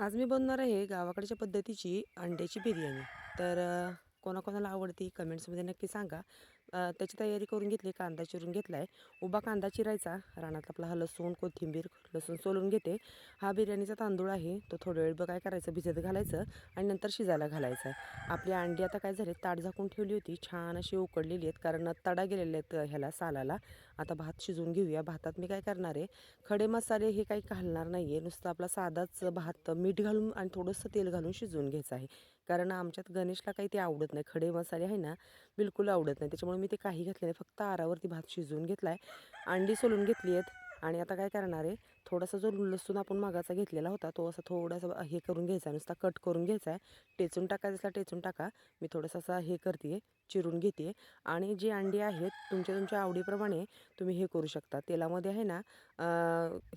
आज मी बनवणार आहे गावाकडच्या पद्धतीची अंड्याची बिर्याणी. तर कोणाकोणाला आवडते कमेंट्समध्ये नक्की सांगा. त्याची तयारी करून घेतली. कांदा चिरून घेतला आहे. उभा कांदा चिरायचा. रानात आपला हा लसूण, कोथिंबीर, लसूण सोलून घेते. हा बिर्याणीचा तांदूळ आहे. तो थोडा वेळ काय करायचं, भिजत घालायचं आणि नंतर शिजायला घालायचं आहे. आपली अंडी आता काय झाली, ताट झाकून ठेवली होती. छान अशी उकडलेली आहेत, कारण तडा गेलेले आहेत ह्याला सालाला. आता भात शिजवून घेऊया. भातात मी काय करणार आहे, खडे मसाले हे काही घालणार नाही आहे. नुसतं आपला साधाच भात मीठ घालून आणि थोडंसं तेल घालून शिजवून घ्यायचं आहे. कारण आमच्यात गणेशला काही ते आवडत नाही. खडे मसाले आहे ना, बिलकुल आवडत नाही. त्याच्यामुळे मी ते काही घातले नाही. फक्त आरावरती भात शिजवून घेतला आहे. अंडी सोलून घेतली आहेत. आणि आता काय करणार आहे, थोडासा जो लसूण आपण मागाचा घेतलेला होता तो असं थोडासा हे करून घ्यायचा, नुसता कट करून घ्यायचा आहे. टेचून टाकायचा असला टेचून टाका. मी थोडंसं असा हे करते, चिरून घेते. आणि जी अंडी आहेत तुमच्या आवडीप्रमाणे तुम्ही हे करू शकता. तेलामध्ये आहे ना,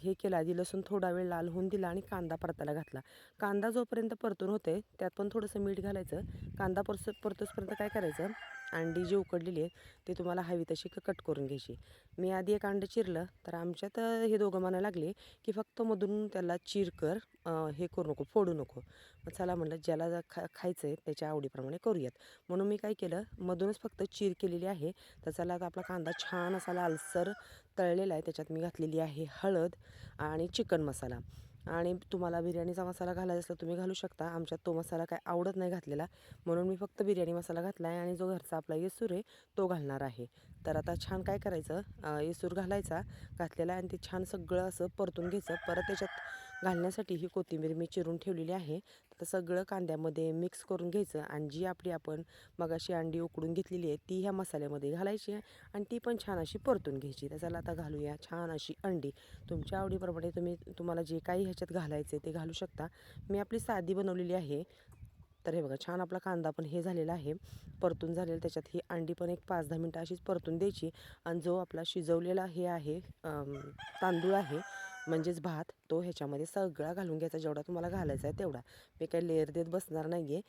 हे केलं आधी, लसूण थोडा वेळ लाल होऊन दिला आणि कांदा परतायला घातला. कांदा जोपर्यंत परतून होते त्यात पण थोडंसं मीठ घालायचं. कांदा परतोसपर्यंत काय करायचं, अंडी जी उकडलेली आहे ती तुम्हाला हवी तशी कट करून घ्यायची. मी आधी एक अंडं चिरलं, तर आमच्यात हे दोघं म्हणायला लागले की फक्त मधून त्याला चीर कर, हे करू नको, फोडू नको. मग चला म्हटलं, ज्याला खायचं आहे त्याच्या आवडीप्रमाणे करूयात. म्हणून मी काय केलं, मधूनच फक्त चीर केलेली आहे. तर चला, आता आपला कांदा छान असा लालसर तळलेला आहे. त्याच्यात मी घातलेली आहे हळद आणि चिकन मसाला. आणि तुम्हाला बिर्याणीचा मसाला घालायचा असला तुम्ही घालू शकता. आमच्यात तो मसाला काय आवडत नाही घातलेला, म्हणून मी फक्त बिर्याणी मसाला घातला आहे. आणि जो घरचा आपला येसूर आहे तो घालणार आहे. तर आता छान काय करायचं, येसूर घातलेला आहे आणि ते छान सगळं असं परतून घ्यायचं. परत त्याच्यात घालण्यासाठी ही कोथिंबीर मी चिरून ठेवलेली आहे. तर सगळं कांद्यामध्ये मिक्स करून घ्यायचं. आणि जी आपली आपण मगाशी अंडी उकडून घेतलेली आहे ती ह्या मसाल्यामध्ये घालायची आणि ती पण छान अशी परतून घ्यायची. त्याच्याला आता घालूया छान अशी अंडी. तुमच्या आवडीप्रमाणे तुम्हाला जे काही ह्याच्यात घालायचे ते घालू शकता. मी आपली साधी बनवलेली आहे. तर हे बघा, छान आपला कांदा पण हे झालेला आहे, परतून झालेला. त्याच्यात ही अंडी पण एक 5-10 मिनटं अशीच परतून द्यायची. आणि जो आपला शिजवलेला हे आहे, तांदूळ आहे म्हणजेच भात, तो ह्याच्यामध्ये सगळा घालून घ्यायचा. जेवढा तुम्हाला घालायचा आहे तेवढा. मी काही लेअर देत बसणार नाही आहे.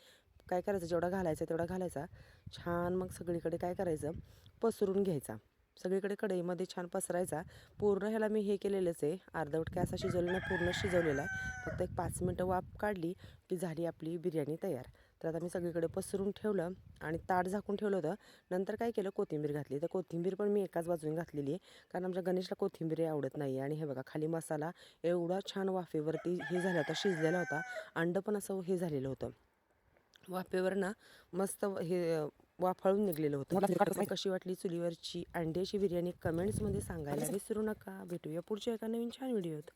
काय करायचं, जेवढा घालायचा तेवढा घालायचा. छान मग सगळीकडे काय करायचं, पसरून घ्यायचा. सगळीकडे कढईमध्ये छान पसरायचा. पूर्ण ह्याला मी हे केलेलंच आहे, अर्धवट काय असा शिजवलेला नाही, पूर्ण शिजवलेला आहे. फक्त एक 5 मिनटं वाफ काढली की झाली आपली बिर्याणी तयार. तर आता मी सगळीकडे पसरून ठेवलं आणि ताट झाकून ठेवलं होतं. नंतर काय केलं, कोथिंबीर घातली. तर कोथिंबीर पण मी एकाच बाजूने घातलेली आहे, कारण आमच्या गणेशला कोथिंबीर आवडत नाही. आणि हे बघा, खाली मसाला एवढा छान वाफेवरती हे झाला होता, शिजलेला होता. अंडं पण असं हे झालेलं होतं, वाफेवर ना मस्त हे वाफाळून निघलेलं होतं. कशी वाटली चुलीवरची अंड्याची बिर्याणी कमेंट्समध्ये सांगायला विसरू नका. भेटूया पुढच्या एका नवीन छान व्हिडिओत.